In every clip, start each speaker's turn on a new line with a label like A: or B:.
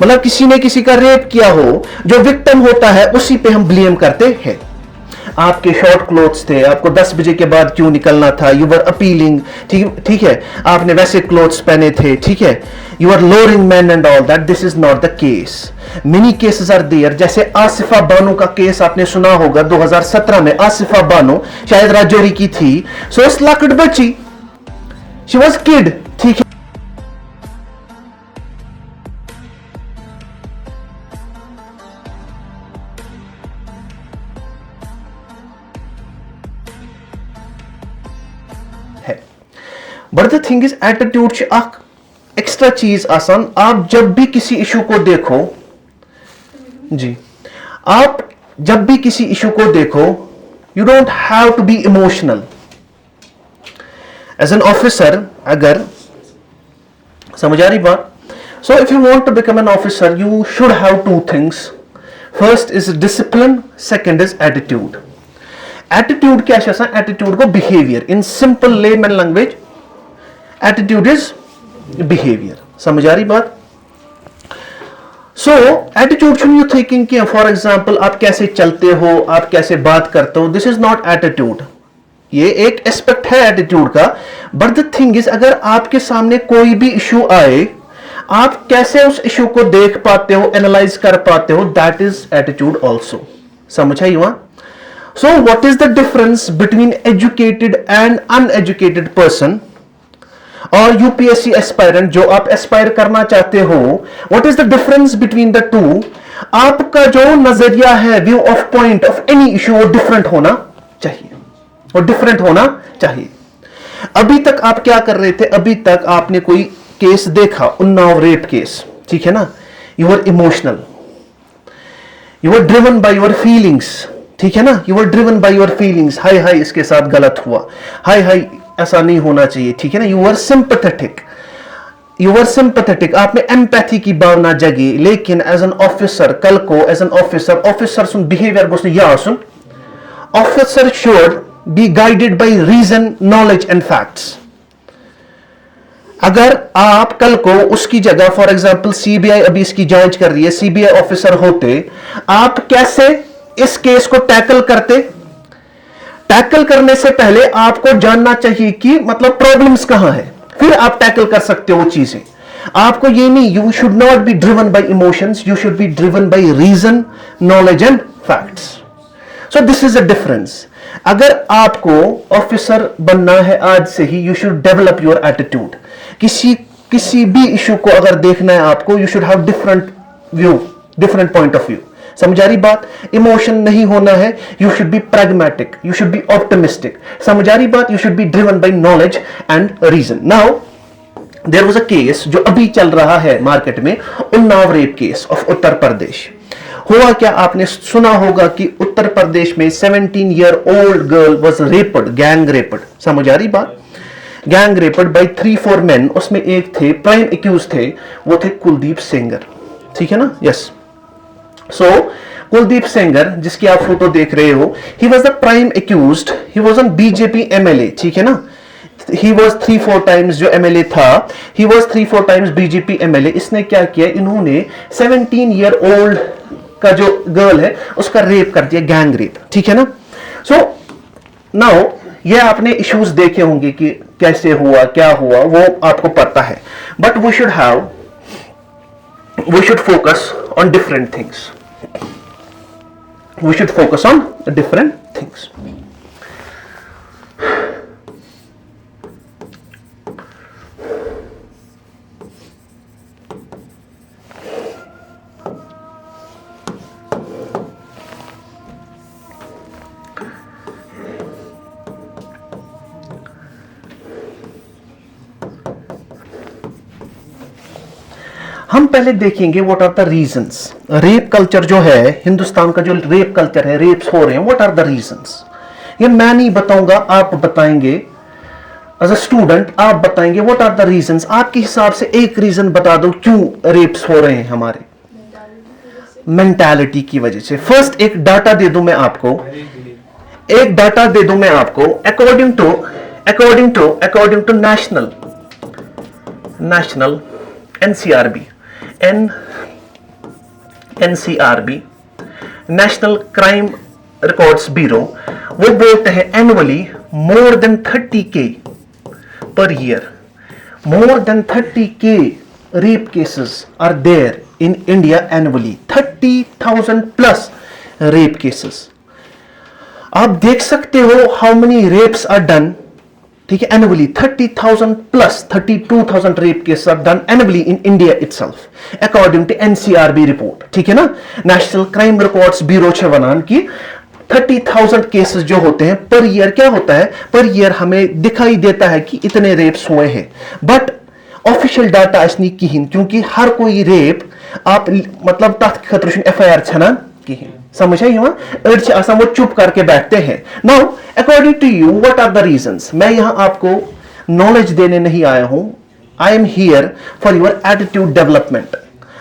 A: मतलब किसी ने किसी का रेप किया हो, जो विक्टिम होता है उसी पे हम ब्लेम करते हैं। आपके शॉर्ट क्लोथ्स थे, आपको 10 बजे के बाद क्यों निकलना था, यू वर अपीलिंग, ठीक है, आपने वैसे क्लोथ्स पहने थे, ठीक है, you are lowering man and all that. This is not the case. Many cases are there. जैसे आसिफा बानो का केस आपने सुना होगा 2017 में। आसिफा बानो शायद राजौरी की थी। सो इस लकड़ बच्ची, शी वॉज किड, ठीक है, but the thing is attitude extra चीज आसान। आप जब भी किसी इशू को देखो जी, आप जब भी किसी इशू को देखो, you don't have to be emotional. As an officer, अगर समझ आ रही बात, so if you want to become an officer you should have two things. First is discipline, second is attitude. Attitude क्या है? एटीट्यूड को behaviour, in simple layman language attitude is behaviour. समझ आ रही बात? So attitude should you thinking कि for example आप कैसे चलते हो, आप कैसे बात करते हो, दिस इज नॉट एटीट्यूड। ये एक एस्पेक्ट है एटीट्यूड का, बट द थिंग इज अगर आपके सामने कोई भी इशू आए, आप कैसे उस इशू को देख पाते हो, एनालाइज कर पाते हो, दैट इज एटीट्यूड ऑल्सो। समझ आई वहां? So what is the difference between educated and uneducated person और यूपीएससी एस्पायरेंट, जो आप एस्पायर करना चाहते हो, what is the difference between the two? आपका जो नजरिया है, view of point of any issue, वो डिफरेंट होना चाहिए, वो डिफरेंट होना चाहिए। अभी तक आप क्या कर रहे थे? अभी तक आपने कोई केस देखा, उन्नाव रेप केस, ठीक है ना, you are emotional, you are driven by your feelings, ठीक है ना, you are driven by your feelings. हाय हाय इसके साथ गलत हुआ, हाय हाय ऐसा नहीं होना चाहिए, ठीक है ना, you are sympathetic, you are sympathetic, आप में एम्पैथी की भावना जगी। लेकिन एज एन ऑफिसर, कल को एज एन ऑफिसर सुन बिहेवियर गोस या सुन, officer should be guided by reason, knowledge and facts. अगर आप कल को उसकी जगह, फॉर एग्जांपल सीबीआई अभी इसकी जांच कर रही है, सीबीआई ऑफिसर होते, आप कैसे इस केस को टैकल करते? टैकल करने से पहले आपको जानना चाहिए कि मतलब प्रॉब्लम्स कहां है, फिर आप टैकल कर सकते हो चीजें। आपको ये नहीं, you should not be driven by emotions, you should be driven by reason, knowledge and facts. So this is a difference. अगर आपको ऑफिसर बनना है आज से ही, you should develop your attitude. किसी भी इशू को अगर देखना है आपको, you should have different view, different point of view. समझ आ रही बात? इमोशन नहीं होना है, you should be pragmatic, you should be optimistic. समझ आ रही बात? You should be driven by knowledge and reason. Now there was a case जो अभी चल रहा है मार्केट में, Unnao rape case of Uttar Pradesh. हुआ क्या, आपने सुना होगा कि उत्तर प्रदेश में 17 year old girl was raped, gang raped. समझ आ रही बात? Gang raped by 3-4 men. उसमें एक थे प्राइम एक्यूज थे, वो थे कुलदीप सेंगर, ठीक है ना, यस। सो कुलदीप सेंगर, जिसकी आप फोटो देख रहे हो, he was the prime accused, he was on BJP MLA, ठीक है ना, ही वॉज 3-4 टाइम्स जो एमएलए था, he was 3-4 times BJP MLA. इसने क्या किया, इन्होंने 17 ईयर ओल्ड का जो गर्ल है उसका रेप कर दिया, गैंग रेप, ठीक है ना। सो नाउ ये आपने इश्यूज देखे होंगे कि कैसे हुआ, क्या हुआ, वो आपको पता है, but we should focus on different things, we should focus on different things. हम पहले देखेंगे what are the reasons. Rape culture जो है, हिंदुस्तान का जो रेप कल्चर है, रेप्स हो रहे हैं, व्हाट आर द रीजंस। ये मैं नहीं बताऊंगा, आप बताएंगे एज अ स्टूडेंट, आप बताएंगे व्हाट आर द रीजंस। आपके हिसाब से एक रीजन बता दो क्यों रेप्स हो रहे हैं हमारे, मेंटालिटी की वजह से। फर्स्ट एक डाटा दे दूं मैं आपको, एक डाटा दे दूं मैं आपको, according to national NCRB, NCRB, national crime records bureau, वो बोलते हैं annually more than 30K per year, more than 30K rape cases are there in India annually, 30,000 plus rape cases. आप देख सकते हो how many rapes are done, ठीक है, annually 30,000 plus 32,000 rape cases are done annually in India itself according to NCRB report, ठीक है ना, national crime records bureau छे वनान की 30,000 केसेस जो होते हैं पर ईयर, क्या होता है पर ईयर हमें दिखाई देता है कि इतने रेप्स हुए हैं, बट ऑफिशियल डाटा असनी किहिन, क्योंकि हर कोई रेप आप मतलब तथ खतर FIR छना किहिन, समझ आई वहां वो चुप करके बैठते हैं। Now according to you what are the reasons, मैं यहां आपको नॉलेज देने नहीं आया हूं, I am here for your attitude development.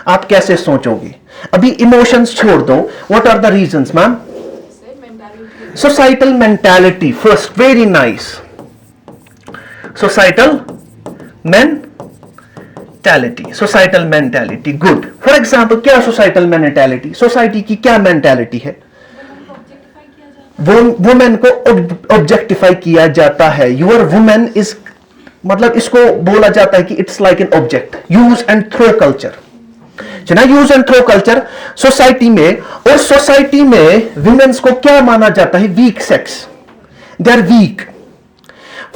A: आप कैसे सोचोगे, अभी इमोशंस छोड़ दो, what are the reasons ma'am? Societal mentality first, very nice, societal mentality, societal mentality good. For example क्या सोसाइटल मेंटालिटी, सोसाइटी की क्या मेंटालिटी है? वुमेन को ऑब्जेक्टिफाई किया जाता है, यूर वुमेन इज, मतलब इसको बोला जाता है कि it's like an object, use and throw culture, ना, use and throw culture society में। और सोसाइटी में वुमेन्स को क्या माना जाता है? Weak sex, they are weak.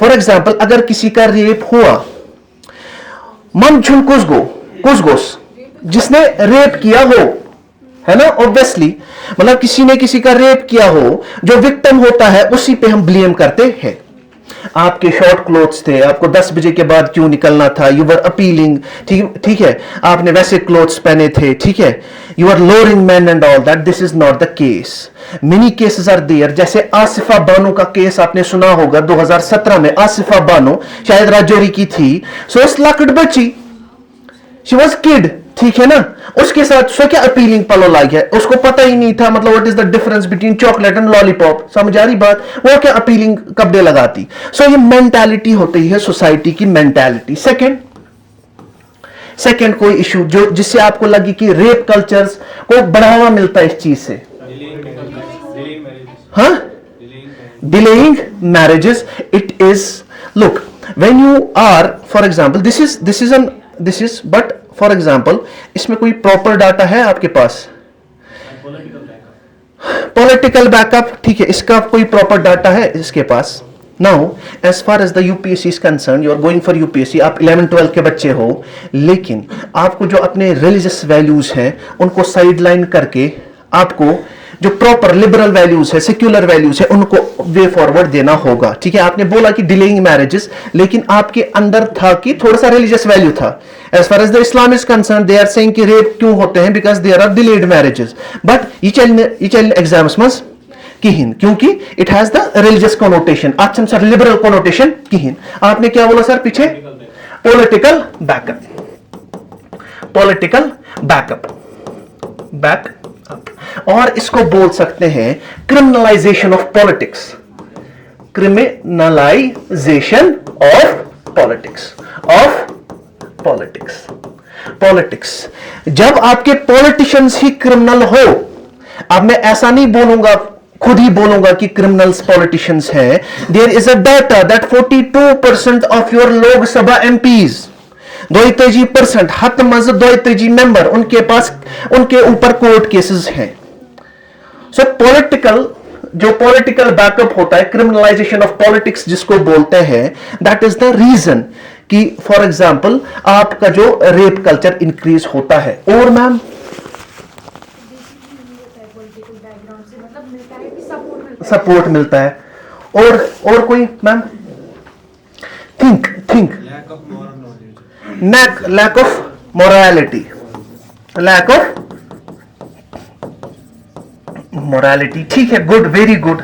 A: For example अगर किसी का रेप हुआ, ममझुन कुसगोस जिसने रेप किया हो, है ना, ऑब्वियसली मतलब किसी ने किसी का रेप किया हो, जो विक्टिम होता है उसी पे हम ब्लेम करते हैं। आपके शॉर्ट क्लोथ्स थे, आपको 10 बजे के बाद क्यों निकलना था, यू वर अपीलिंग, ठीक है, आपने वैसे क्लोथ्स पहने थे, ठीक है, you are lowering man and all that, this is not the case. Many cases are there, जैसे आसिफा बानो का केस आपने सुना होगा 2017 में, आसिफा बानो शायद राजौरी की थी, सो इस लकड़ बची, शी वॉज किड, ठीक है ना, उसके साथ सो क्या अपीलिंग पलो लाई है, उसको पता ही नहीं था मतलब what is the difference between chocolate and lollipop, समझ आ रही बात, वो क्या अपीलिंग कपड़े लगाती। सो ये मेंटालिटी होती है सोसाइटी की मेंटालिटी। सेकंड कोई इशू जो जिससे आपको लगे कि रेप कल्चर्स को बढ़ावा मिलता है इस चीज से, हाँ, delaying marriages, it is, look when you are, for example this is but for example इसमें कोई प्रॉपर डाटा है आपके पास? पॉलिटिकल बैकअप, ठीक है, इसका कोई प्रॉपर डाटा है इसके पास? Now as far as the UPSC is concerned, you are going for UPSC, आप 11-12 के बच्चे हो, लेकिन आपको जो अपने रिलीजियस वैल्यूज हैं उनको साइडलाइन करके आपको जो प्रॉपर लिबरल वैल्यूज है, सेक्युलर वैल्यूज है, उनको वे फॉरवर्ड देना होगा, ठीक है। आपने बोला कि डिलेइंग मैरिजेस, लेकिन आपके अंदर था कि थोड़ा सा रिलीजियस वैल्यू था। As far as the Islam is concerned, they are saying कि रेप क्यों होते हैं, because there are delayed marriages, but ये एग्जाम्स में किहिन, क्योंकि it has the religious connotation, अच्छा सर लिबरल कोनोटेशन किहिन। आपने क्या बोला सर पीछे? पॉलिटिकल बैकअप, पॉलिटिकल बैकअप, और इसको बोल सकते हैं criminalisation of politics, criminalisation of politics. जब आपके पॉलिटिशियंस ही क्रिमिनल हो, अब मैं ऐसा नहीं बोलूंगा, खुद ही बोलूंगा कि क्रिमिनल्स पॉलिटिशियंस हैं, there is a data that 42% of your Lok Sabha MPs, 32% हत मज 32 मेंबर, उनके पास उनके ऊपर कोर्ट केसेस हैं। सो पॉलिटिकल, जो पॉलिटिकल बैकअप होता है, क्रिमिनलाइजेशन ऑफ पॉलिटिक्स जिसको बोलते हैं, दैट इज द रीजन कि फॉर एग्जांपल आपका जो रेप कल्चर इंक्रीज होता है। और मैम सपोर्ट मिलता है, और कोई ma'am? Think lack of morality, lack of morality, ठीक है, good, very good,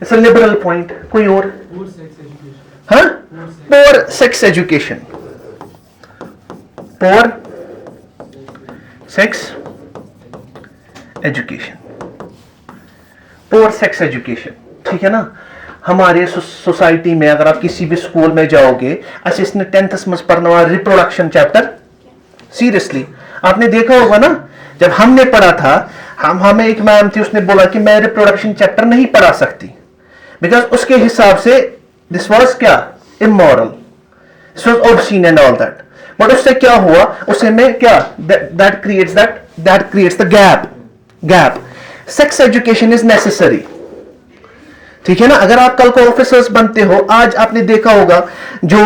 A: it's a liberal point. कोई और? हाँ, poor sex education, poor sex education, ठीक है ना। हमारे सोसाइटी में अगर आप किसी भी स्कूल में जाओगे, अच्छे इसने 10th में पढ़ना रिप्रोडक्शन चैप्टर, सीरियसली आपने देखा होगा ना, जब हमने पढ़ा था, हमें एक मैम थी, उसने बोला कि मैं रिप्रोडक्शन चैप्टर नहीं पढ़ा सकती, बिकॉज उसके हिसाब से दिस वाज क्या, immoral, this was obscene and all that. But उससे क्या हुआ, उससे में क्या, that creates the gap. Sex education is necessary, ठीक है ना। अगर आप कल को ऑफिसर्स बनते हो, आज आपने देखा होगा जो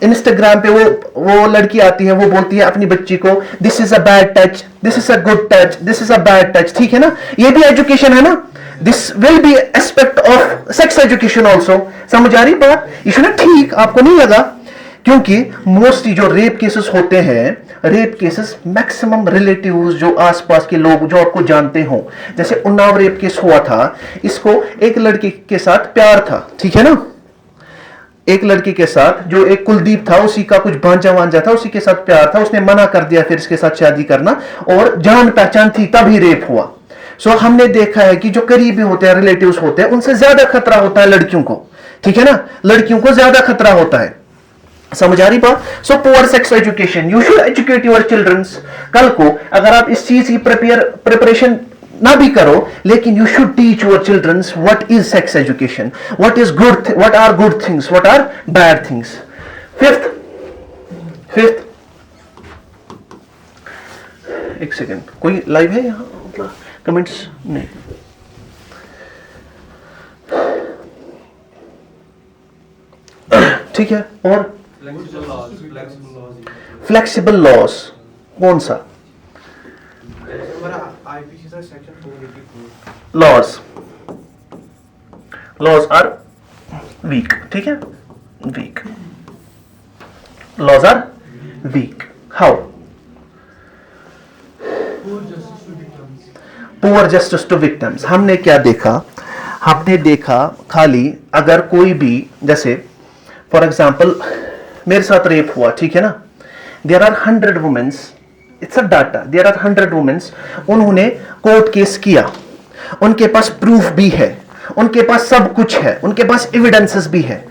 A: इंस्टाग्राम पे वो लड़की आती है, वो बोलती है अपनी बच्ची को this is a bad touch, this is a good touch, this is a bad touch, ठीक है ना। ये भी एजुकेशन है ना, this will be aspect of sex education also. समझ आ रही बात, इसलिए ठीक आपको नहीं लगा, क्योंकि मोस्टली जो रेप केसेस होते हैं, रेप केसेस मैक्सिमम रिलेटिव्स जो आसपास के लोग जो आपको जानते हो, जैसे उन्नाव रेप केस हुआ था, इसको एक लड़की के साथ प्यार था, ठीक है ना, एक लड़की के साथ जो एक कुलदीप था, उसी का कुछ भांजा वांजा था, उसी के साथ प्यार था, उसने मना कर दिया फिर इसके साथ शादी करना, और जान पहचान थी तभी रेप हुआ। सो हमने देखा है कि जो करीबी होते हैं, रिलेटिव्स होते हैं, उनसे ज्यादा खतरा होता है लड़कियों को, ठीक है ना, लड़कियों को ज्यादा खतरा होता है। समझ आ रही बात। So poor sex education, you should educate your childrens. कल को अगर आप इस चीज की प्रिपरेशन ना भी करो, लेकिन you should teach your childrens what is sex education, what is good, what are good things, what are bad things. Fifth, एक सेकेंड, कोई लाइव है यहाँ, मतलब कमेंट्स नहीं, ठीक है। और फ्लेक्सिबल लॉज कौन सा, लॉज आर वीक, ठीक है, weak, laws are weak. How, poor justice to victims. हमने क्या देखा, हमने देखा खाली अगर कोई भी, जैसे फॉर एग्जाम्पल मेरे साथ रेप हुआ, ठीक है ना, there are 100 womens, it's a data, there are 100 womens, उन्होंने कोर्ट केस किया, उनके पास प्रूफ भी है, उनके पास सब कुछ है, उनके पास एविडेंसेस भी है।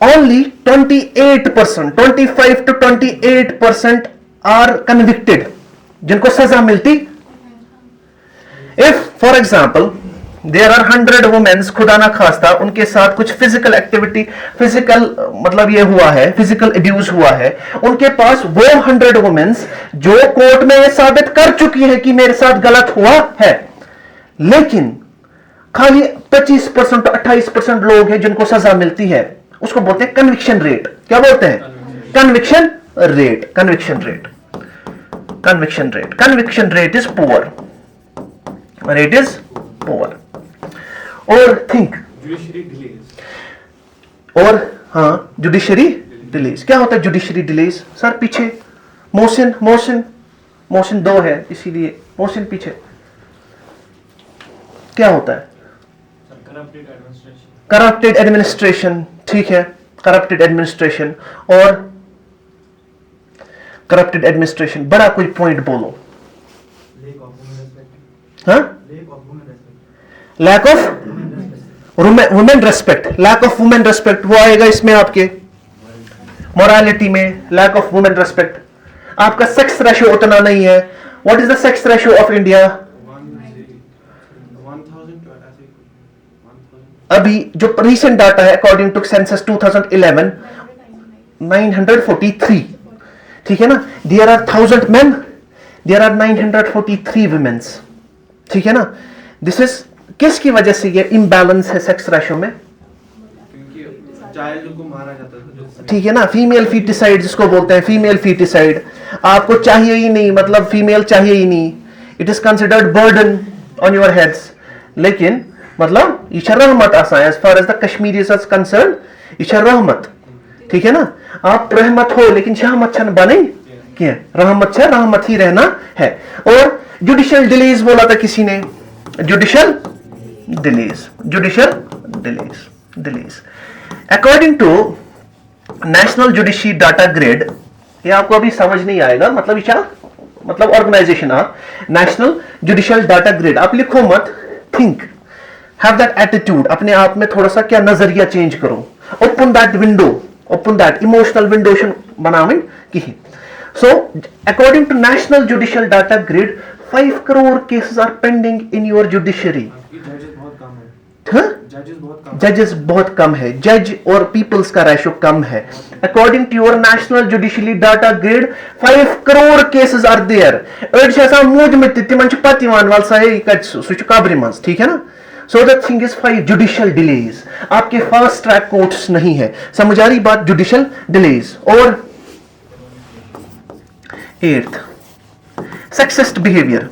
A: ओनली 28%, 25 to 28% आर कन्विक्टेड, जिनको सजा मिलती। If for example there are 100 womens, खुदा ना खास्ता उनके साथ कुछ फिजिकल एक्टिविटी, फिजिकल मतलब ये हुआ है, फिजिकल अब्यूज हुआ है, उनके पास वो 100 वुमेन्स जो कोर्ट में ये साबित कर चुकी है कि मेरे साथ गलत हुआ है, लेकिन खाली 25% तो 28% लोग हैं जिनको सजा मिलती है, उसको बोलते हैं कन्विक्शन रेट। क्या बोलते हैं, conviction rate, conviction rate, conviction rate, conviction rate is poor, rate is poor. और थिंक, और हाँ, जुडिशरी डिलेज। क्या होता है जुडिशरी डिलेज, सर पीछे मोशन, मोशन, मोशन 2 है इसीलिए मोशन पीछे। क्या होता है, करप्टेड एडमिनिस्ट्रेशन, ठीक है, करप्टेड एडमिनिस्ट्रेशन। और करप्टेड एडमिनिस्ट्रेशन, बड़ा कोई पॉइंट बोलो। हाँ, lack of women respect, lack of women respect वो आएगा इसमें आपके मोरालिटी में, लैक ऑफ वुमेन रेस्पेक्ट। आपका सेक्स रेशियो उतना नहीं है। What is the sex ratio of India? अभी जो रिसेंट डाटा है अकॉर्डिंग टू सेंसस 2011, 943, ठीक है ना। There are 1000 men, there are 943 womens, ठीक है ना। दिस इज किसकी वजह से ये इम्बैलेंस है सेक्स रेशियो में?
B: चाइल्ड को मारा जाता था,
A: ठीक है ना, फीमेल फीटिसाइड जिसको बोलते हैं, फीमेल फीटिसाइड। आपको चाहिए ही नहीं, मतलब फीमेल चाहिए ही नहीं, it is considered burden on your heads. लेकिन मतलब ईशा रहमत आसा है, as far as the Kashmiri is concerned, ईशा रहमत, ठीक है ना। आप रहमत हो लेकिन शाहमत छन बने क्या, रहमत छे, रहमत ही रहना है। और जुडिशियल डिलेज बोला था किसी ने, judicial delays, judicial delays, delays according to national judiciary data grid. ये आपको अभी समझ नहीं आएगा, मतलब ईशा मतलब ऑर्गेनाइजेशन आप नेशनल जुडिशियल डाटा ग्रिड। आप लिखो मत, थिंक, हैव दैट एटीट्यूड, अपने आप में थोड़ा सा क्या नजरिया चेंज करो। Open that window, open that emotional window बनावन कहीं। So according to National Judicial Data Grid, 5 crore cases are pending in your judiciary. जजेस बहुत कम है, जज और पीपल्स का रेशो कम है. According to your national judicially data grid 5 crore cases are there. मूज में तिमन पत वाल सा कब्र मज, ठीक है ना. So the thing is 5 judicial delays. आपके फास्ट ट्रैक कोर्ट्स नहीं है. समझ आ रही बात? Judicial delays. और 8th, sexist behaviour.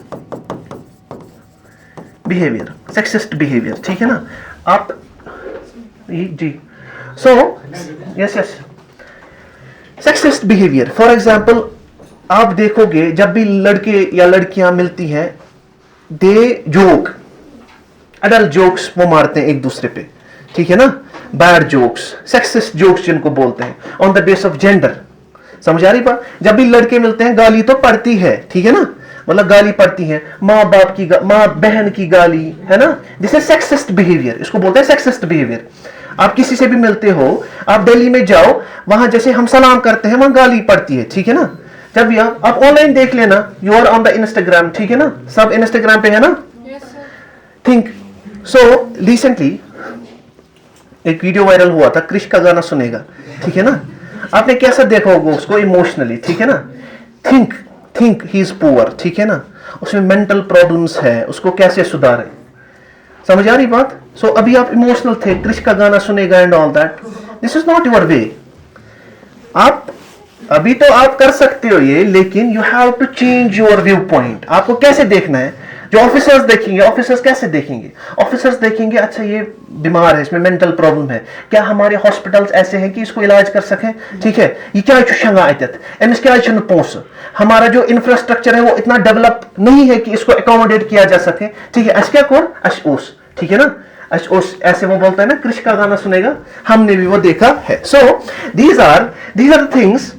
A: Sexist behaviour, ठीक है ना. आप जी. So yes sexist behaviour. For example आप देखोगे जब भी लड़के या लड़कियां मिलती हैं, दे जोक, अडल्ट जोक्स वो मारते हैं एक दूसरे पे, ठीक है ना. बैड जोक्स, सेक्सिस्ट जोक्स जिनको बोलते हैं, on the base of gender. समझ आ रही बात? जब भी लड़के मिलते हैं गाली तो पड़ती है, ठीक है ना. मतलब गाली पड़ती है, माँ बाप की, माँ बहन की गाली, है ना. This is sexist behaviour. इसको बोलते हैं सेक्सिस्ट बिहेवियर. आप किसी से भी मिलते हो, आप दिल्ली में जाओ, वहां जैसे हम सलाम करते हैं वहां गाली पड़ती है, ठीक है ना. जब भी आप ऑनलाइन देख लेना, you are on the Instagram, ठीक है ना. सब इंस्टाग्राम पे है ना. थिंक सो रिसेंटली एक वीडियो वायरल हुआ था, क्रिश का गाना सुनेगा, ठीक है ना. आपने कैसा देखा होगा उसको इमोशनली, ठीक है ना. थिंक ही इज पुअर, ठीक है ना. उसमें मेंटल प्रॉब्लम्स है, उसको कैसे सुधारें. समझ आ रही बात? सो अभी आप इमोशनल थे, क्रिश का गाना सुनेगा and all that. This is not your way. आप अभी तो आप कर सकते हो ये, लेकिन you have to change your view point. आपको कैसे देखना है? जो ऑफिसर्स देखेंगे, ऑफिसर्स कैसे देखेंगे? ऑफिसर्स देखेंगे अच्छा ये बीमार है, इसमें मेंटल प्रॉब्लम है, क्या हमारे हॉस्पिटल्स ऐसे हैं कि इसको इलाज कर सकें, ठीक है. ये क्या शंगा आयत एमस क्या पोस. हमारा जो इंफ्रास्ट्रक्चर है वो इतना डेवलप नहीं है कि इसको अकोमोडेट किया जा सके, ठीक है. अस क्या कोर अस ओस, ठीक है ना. ऐसे वो बोलता है ना, कृष का गाना सुनेगा, हमने भी वो देखा है. So these are things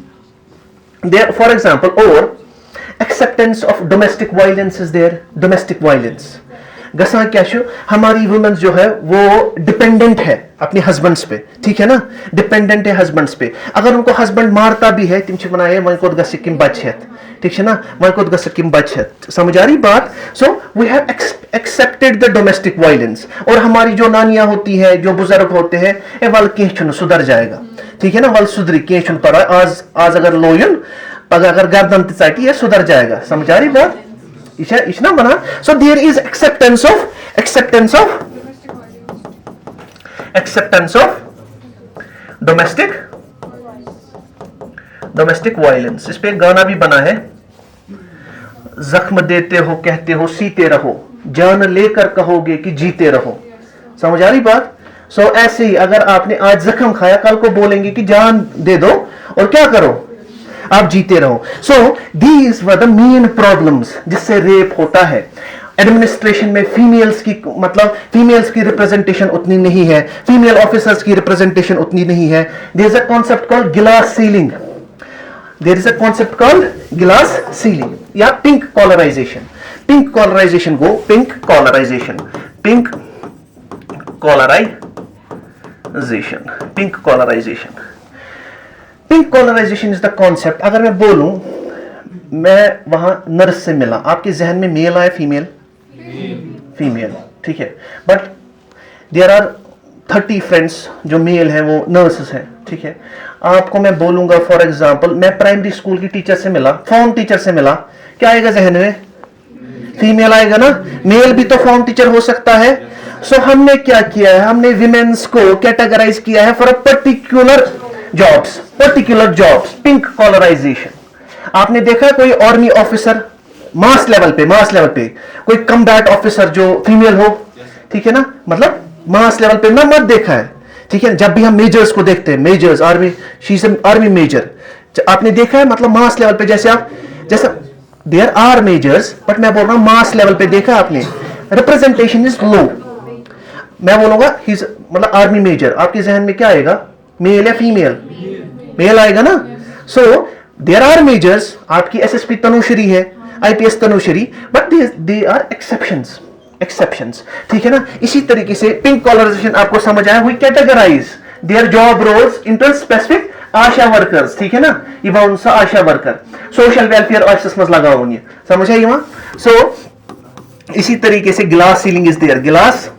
A: there. For example, और acceptance of domestic violence is there. domestic violence गसा क्या शो, हमारी वुमेन्स जो है वो डिपेंडेंट है अपने हस्बैंड्स पे, ठीक है ना. डिपेंडेंट है हस्बैंड्स पे. अगर उनको हस्बैंड मारता भी है, तिम बनाए वह को गसिम बचत, ठीक है ना. वह को गसिम बचत. समझ आ रही बात? So we have accepted the domestic violence. और हमारी जो नानियां होती है, जो बुजुर्ग होते हैं, ए वल कह सुधर जाएगा, ठीक है ना. वल सुधरी कह पर आज अगर लोयन अगर गर्दन चाटी ये सुधर जाएगा. समझ आ रही बात? इतना बना. So there is acceptance of domestic violence. इस पे एक गाना भी बना है, जख्म देते हो कहते हो सीते रहो, जान लेकर कहोगे कि जीते रहो. समझ आ रही बात? सो ऐसे ही अगर आपने आज जख्म खाया, कल को बोलेंगे कि जान दे दो और क्या करो, आप जीते रहो. So these were the main problems जिससे रेप होता है. एडमिनिस्ट्रेशन में फीमेल्स की रिप्रेजेंटेशन उतनी नहीं है, फीमेल ऑफिसर्स की रिप्रेजेंटेशन उतनी नहीं है. There is a concept called glass ceiling या pink collarisation. Pink collarisation is the concept. अगर मैं बोलूं, मैं वहां नर्स से मिला, आपके जहन में मेल आया फीमेल, ठीक है. बट देयर आर 30 फ्रेंड्स जो मेल हैं, वो नर्सेस हैं, ठीक है. आपको मैं बोलूंगा फॉर एग्जांपल, मैं प्राइमरी स्कूल की टीचर से मिला, फॉर्म टीचर से मिला, क्या आएगा जहन में? फीमेल आएगा ना. मेल भी तो फॉर्म टीचर हो सकता है. सो हमने क्या किया है, हमने विमेन्स को कैटेगराइज किया है for a particular jobs. Pink collarisation. आपने देखा कोई आर्मी ऑफिसर मास लेवल पे कोई कम्बैट ऑफिसर जो फीमेल हो, ठीक है ना. मतलब मास लेवल पे ना मत देखा है, ठीक है. जब भी हम मेजर्स को देखते हैं, मेजर्स आर्मी मेजर आपने देखा है, मतलब मास लेवल पे जैसे देयर आर मेजर्स, बट मैं बोल रहा हूं मास लेवल पे देखा आपने, रिप्रेजेंटेशन इज लो. मैं बोलूंगा मतलब आर्मी मेजर, आपके जहन में क्या आएगा, मेल या फीमेल? मेल आएगा ना. सो देयर आर मेजर्स, आपकी एसएसपी तनुश्री है, IPS Tanushree, but they are exceptions, ठीक है ना. इसी तरीके से पिंक कॉलराइजेशन आपको समझ आया, we categorize their job roles into specific ASHA workers, ठीक है ना, ये बहुत सा ASHA worker social welfare office में लगा हुआ, समझ आई वहां। सो इसी तरीके से गिलास सीलिंग इज देयर, गिलास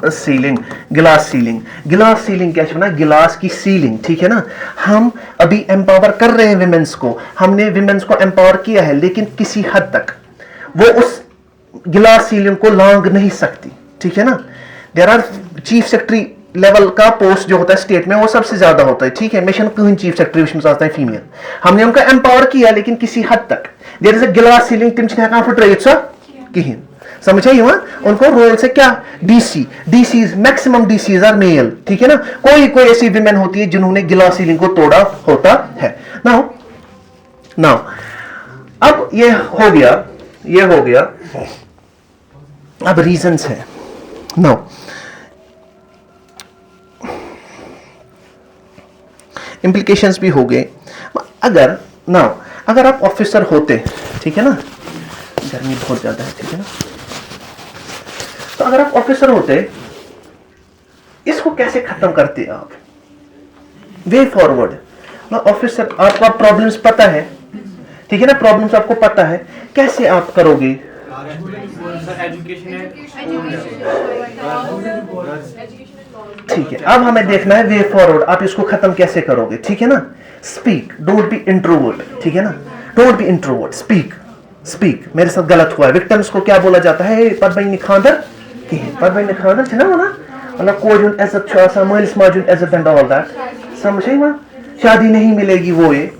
A: सीलिंग, गिलास सीलिंग, गिलास सीलिंग क्या है, गिलास की सीलिंग, ठीक है ना। हम अभी एम्पावर कर रहे हैं विमेंस को, हमने विमेंस को एम्पावर किया है, लेकिन किसी हद तक वो उस गिलास सीलिंग को लांग नहीं सकती, ठीक है ना। There are chief secretary level का पोस्ट जो होता है स्टेट में वो सबसे ज्यादा होता है, ठीक है। मिशन कहीं चीफ सेक्रेटरी विश में आता है फीमेल, हमने उनका एम्पावर किया लेकिन किसी हद तक। देयर इज अ गिलास सीलिंग, तिम छे फुटराइट सा कहीं, समझ आई वहां। उनको रोल से क्या, DC, DCs maximum DCs are male, ठीक है ना। कोई कोई ऐसी विमेन होती है जिन्होंने गिलास सीलिंग को तोड़ा होता है। नाउ नाउ अब ये हो गया, ये हो गया। अब रीजंस है, नाउ इंप्लीकेशंस भी हो गए। अगर नाउ अगर आप ऑफिसर होते, ठीक है ना, गर्मी बहुत ज्यादा है, ठीक है ना, तो अगर आप ऑफिसर होते, इसको कैसे खत्म करते आप, वे फॉरवर्ड ना। ऑफिसर, आपको प्रॉब्लम्स पता है, ठीक है ना, प्रॉब्लम्स आपको पता है, कैसे आप करोगे। ठीक है, अब हमें देखना है वे फॉरवर्ड, आप इसको खत्म कैसे करोगे, ठीक है ना। स्पीक, डोंट बी इंट्रोवर्ट, ठीक है ना, don't be introvert, speak, speak. मेरे साथ गलत हुआ है, विक्टिम्स को क्या बोला जाता है, पर भाई निखांदर कहीं, पर भाई निखांदर छे ना वना, मतलब कोई जुन इज्जत छ आसा, मालिस माजुन इज्जत एंड ऑल दैट, समझे वहां, शादी नहीं मिलेगी वो ये।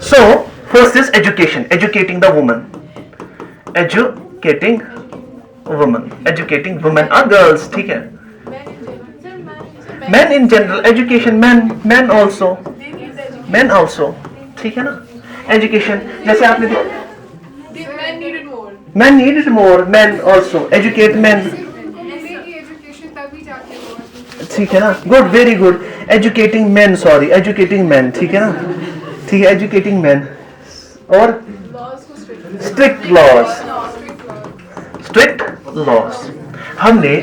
A: So, first is education, educating the woman, educating women, educating women or girls, ठीक है। Men in general, education, men also, ठीक है ना। Education, जैसे आपने men needed more, men also, educate men, ठीक है ना। Good, very good, educating men, sorry, educating men, ठीक है ना, ठीक है, एजुकेटिंग मैन। और स्ट्रिक्ट लॉज, स्ट्रिक्ट लॉज हमने,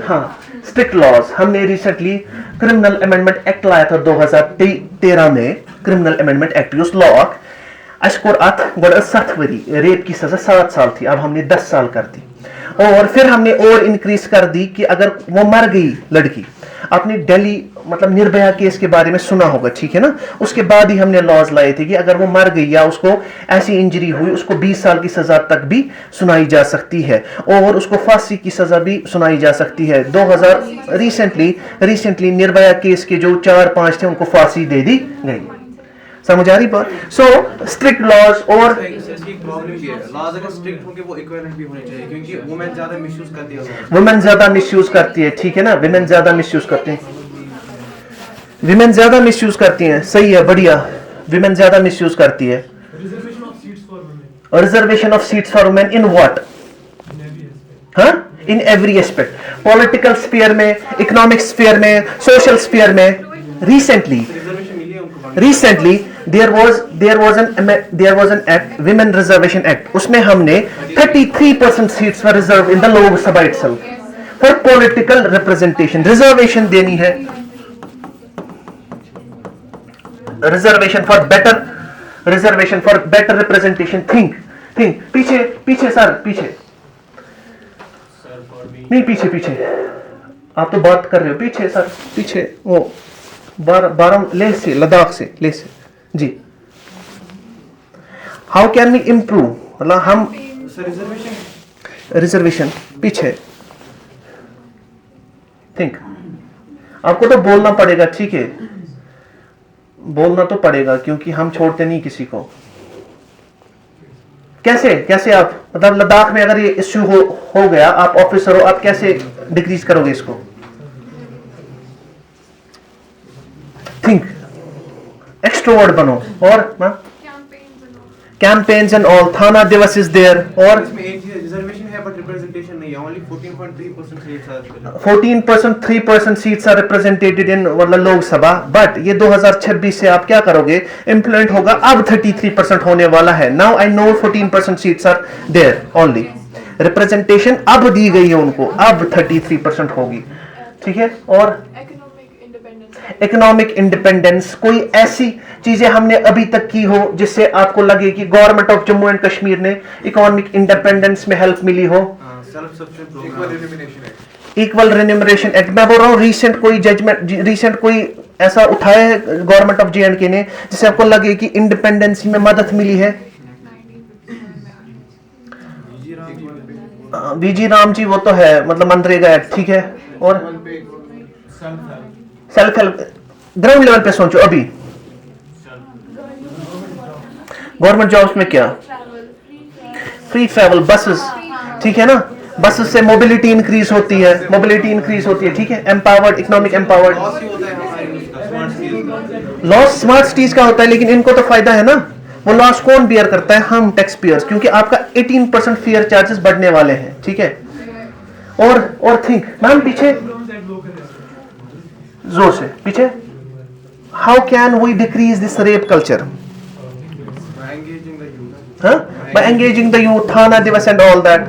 A: हाँ स्ट्रिक्ट लॉज हमने रिसेंटली क्रिमिनल अमेंडमेंट एक्ट लाया था 2013 में, क्रिमिनल अमेंडमेंट एक्ट उस लॉ अशकोर अत गोड़ 7 वरी, रेप की सजा 7 साल थी, अब हमने 10 साल कर दी। और फिर हमने और इंक्रीज कर दी कि अगर वो मर गई लड़की, आपने दिल्ली मतलब निर्भया केस के बारे में सुना होगा, ठीक है ना, उसके बाद ही हमने लॉज लाए थे कि अगर वो मर गई या उसको ऐसी इंजरी हुई, उसको 20 साल की सजा तक भी सुनाई जा सकती है और उसको फांसी की सजा भी सुनाई जा सकती है। 2000 रिसेंटली निर्भया केस के जो 4-5 थे उनको फांसी दे दी गई, समझ आ रही बात। सो स्ट्रिक्ट लॉज और
B: लॉज अगर स्ट्रिक्ट होंगे वो इक्विवेलेंट भी होने चाहिए, क्योंकि वुमेन ज्यादा मिसयूज करती है,
A: वुमेन ज्यादा मिसयूज करती है, ठीक है ना, विमेन ज्यादा मिसयूज करती हैं, विमेन ज्यादा मिसयूज करती हैं, सही है, बढ़िया, विमेन ज्यादा मिसयूज करती है। Reservation of seats for women in what, हाँ, in every aspect, political sphere में, इकोनॉमिक स्फीयर में, सोशल स्फीयर में। Recently there was an act, women reservation act, उसमें हमने 33% seats for reserve in the लोक सभा itself for political representation. Reservation देनी है, reservation for better representation. Think पीछे सर, पीछे नहीं, पीछे आप तो बात कर रहे हो, पीछे सर, पीछे वो बारम ले से, लद्दाख से, ले से जी। हाउ कैन वी इम्प्रूव, मतलब हम रिजर्वेशन पीछे, थिंक, आपको तो बोलना पड़ेगा, ठीक है, बोलना तो पड़ेगा क्योंकि हम छोड़ते नहीं किसी को। कैसे आप, मतलब लद्दाख में अगर ये इश्यू हो गया, आप ऑफिसर हो, आप कैसे डिक्रीज करोगे इसको, थिंक, एक्सट्रोवर्ट बनो। और कैंपेन्स एंड ऑल, थाना दिवस इज देयर। और
B: इसमें एक रिजर्वेशन है बट रिप्रेजेंटेशन नहीं है, only 14.3% seats are
A: 14.3% seats are represented इन मतलब लोकसभा। बट ये 2026 से आप क्या करोगे, इंप्लीमेंट होगा, अब 33% होने वाला है। Now I know 14% seats are there only, representation अब दी गई है उनको, अब 33% होगी। ठीक है, और इकोनॉमिक इंडिपेंडेंस, कोई ऐसी चीजें हमने अभी तक की हो जिससे आपको लगे कि government of Jammu and Kashmir ने इकोनॉमिक इंडिपेंडेंस में हेल्प मिली हो? इक्वल रेन्यूमरेशन एक्ट, मैं बोल रहा हूँ रीसेंट कोई जजमेंट, रीसेंट कोई ऐसा उठाया है गवर्नमेंट ऑफ जे&के ने जिससे आपको लगे कि इंडिपेंडेंसी में मदद मिली है? वीजी राम जी वो तो है, मतलब मनरेगा एक्ट, ठीक है, और सेल्फ हेल्प, ग्राउंड लेवल पे सोचो अभी गवर्नमेंट जॉब्स में क्या? फ्री ट्रैवल, बसेस, ठीक है ना, बसेस से मोबिलिटी इंक्रीज होती है, मोबिलिटी इंक्रीज होती है, ठीक है, empowered, economic empowered. Loss smart cities का होता है, लेकिन इनको तो फायदा है ना, वो लॉस कौन बियर करता है? हम टैक्स पेयर्स, क्योंकि आपका 18% फेयर चार्जेस बढ़ने वाले हैं, ठीक है। और थिंक मैम, पीछे जोर से, पीछे, how can we decrease this rape culture? By engaging the youth, थाना दिवस and all that,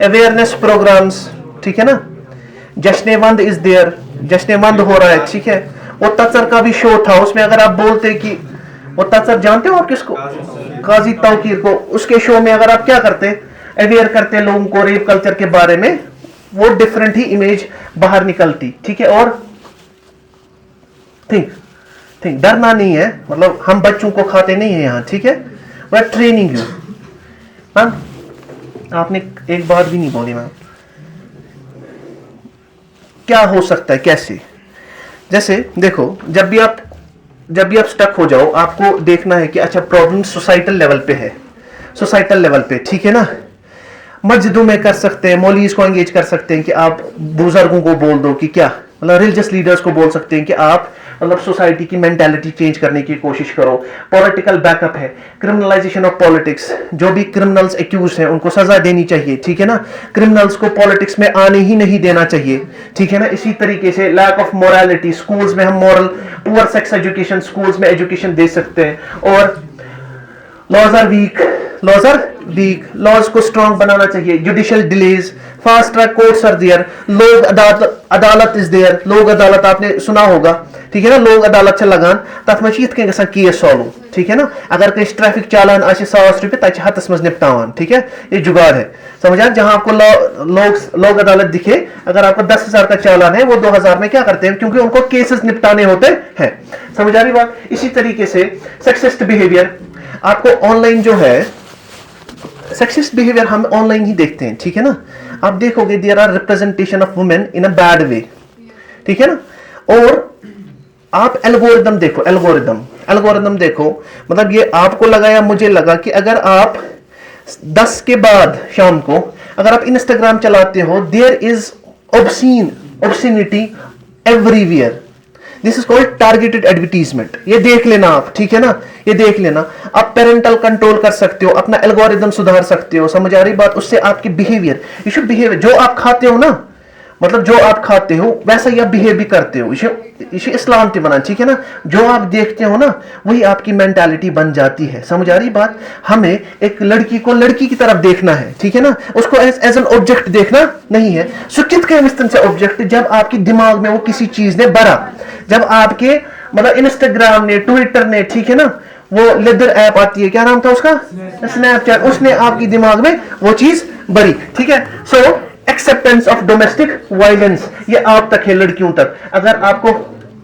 A: awareness programmes, ठीक है ना, जश्न-ए-वंद इज देयर, जश्न-ए-वंद हो रहा है, ठीक है। वो तसर का भी शो था, उसमें अगर आप बोलते कि वो तसर जानते हो आप किसको? काजी तौकीर को। उसके शो में अगर आप क्या करते, अवेयर करते लोगों को रेप कल्चर के बारे में, वो डिफरेंट ही इमेज बाहर निकलती, ठीक है। और थिंक डरना नहीं है, मतलब हम बच्चों को खाते नहीं है यहाँ, ठीक है, we are training you. Ma'am आपने एक बात भी नहीं बोली मैम, क्या हो सकता है, कैसे? जैसे देखो, जब भी आप स्टक हो जाओ, आपको देखना है कि अच्छा प्रॉब्लम सोसाइटल लेवल पे है, सोसाइटल लेवल पे, ठीक है ना। मस्जिदों में कर सकते हैं, मौलवीज को एंगेज कर सकते हैं कि आप बुजुर्गों को बोल दो कि क्या, मतलब रिलीजियस लीडर्स को बोल सकते हैं कि आप मतलब सोसाइटी की मेंटालिटी चेंज करने की कोशिश करो। पॉलिटिकल बैकअप है, क्रिमिनलाइजेशन ऑफ पॉलिटिक्स, जो भी क्रिमिनल्स एक्यूज हैं उनको सजा देनी चाहिए, ठीक है ना। क्रिमिनल्स को पॉलिटिक्स में आने ही नहीं देना चाहिए, ठीक है ना। इसी तरीके से लैक ऑफ मोरालिटी, स्कूल्स में हम moral, poor sex education, schools में एजुकेशन दे सकते हैं। और लॉज आर वीक, लॉज को स्ट्रॉन्ग बनाना चाहिए। Judicial delays, fast track courts are there, लोग अदालत इज देयर, लोग अदालत आपने सुना होगा, ठीक है ना। लोग अदालत से लगान तथ में यथ कन केस सॉल्व, ठीक है ना। अगर कहीं ट्रैफिक चालान आ 100 रुपये तक हथस मज निपटान, ठीक है, ये जुगाड़ है, समझ आ। जहां आपको लोग अदालत दिखे, अगर आपको 10,000 का चालान है, वो 2,000 में क्या करते हैं, क्योंकि उनको केसेस निपटाने होते हैं, समझ आ रही बात। इसी तरीके से सेक्सिस्ट बिहेवियर, आपको ऑनलाइन जो है सेक्सिस्ट बिहेवियर हम ऑनलाइन ही देखते हैं, ठीक है ना। आप देखोगे there are representation of women in a bad way, ठीक है ना। और आप एल्गोरिदम देखो, एल्गोरिदम देखो, मतलब ये आपको लगा या मुझे लगा कि अगर आप 10 के बाद शाम को अगर आप इंस्टाग्राम चलाते हो, there is obscenity everywhere, this is called targeted advertisement. ये देख लेना आप, ठीक है ना, ये देख लेना। आप पेरेंटल कंट्रोल कर सकते हो, अपना एल्गोरिदम सुधार सकते हो, समझ आ रही बात। उससे आपकी बिहेवियर, यू शुड बिहेव, जो आप खाते हो ना, मतलब जो आप खाते हो वैसा ही आप बिहेव भी करते हो, इसे इस्लाम ते बना, ठीक है ना। जो आप देखते हो ना वही आपकी मेंटालिटी बन जाती है, समझ आ रही बात। हमें एक लड़की को लड़की की तरफ देखना है, ठीक है ना, उसको एज एन ऑब्जेक्ट देखना नहीं है। सुकित के मिस्तन से ऑब्जेक्ट, जब आपके दिमाग में वो किसी चीज ने भरा, जब आपके मतलब इंस्टाग्राम ने, ट्विटर ने, ठीक है ना, वो लेदर ऐप आती है, क्या नाम था उसका, स्नैपचैट, उसने आपके दिमाग में वो चीज भरी, ठीक है। सो एक्सेप्टेंस ऑफ डोमेस्टिक वायलेंस, ये आप तक है, लड़कियों तक। अगर आपको,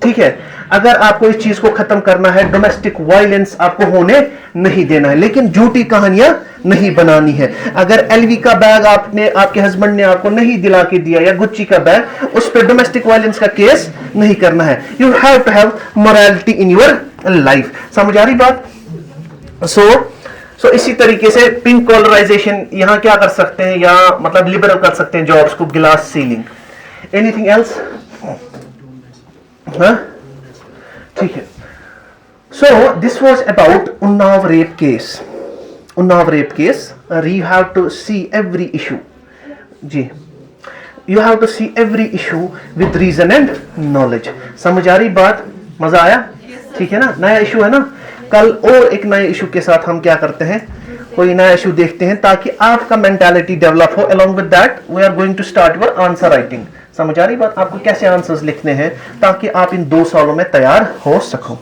A: ठीक है, अगर आपको इस चीज को खत्म करना है, डोमेस्टिक वायलेंस आपको होने नहीं देना है, लेकिन झूठी कहानियां नहीं बनानी है। अगर एलवी का बैग आपने, आपके हस्बैंड ने आपको नहीं दिला के दिया, या गुच्ची का बैग, उस पर डोमेस्टिक वायलेंस का केस नहीं करना है। You have to have morality in your life, समझ आ रही बात। सो इसी तरीके से पिंक कॉलराइजेशन, यहां क्या कर सकते हैं, या मतलब लिबरल कर सकते हैं जॉब्स को, गिलास सीलिंग। Anything else? हाँ, ठीक है। So this was about Unnao rape case. You have to see every issue, जी, you have to see every issue with reason and knowledge. समझ आ रही बात, मजा आया, ठीक है ना। नया इशू है ना, कल और एक नए इशू के साथ हम क्या करते हैं, कोई नया इशू देखते हैं, ताकि आपका मेंटालिटी डेवलप हो। Along with that we are going to start your answer writing. समझ आ रही बात? आपको कैसे आंसर्स लिखने हैं ताकि आप इन 2 सालों में तैयार हो सको।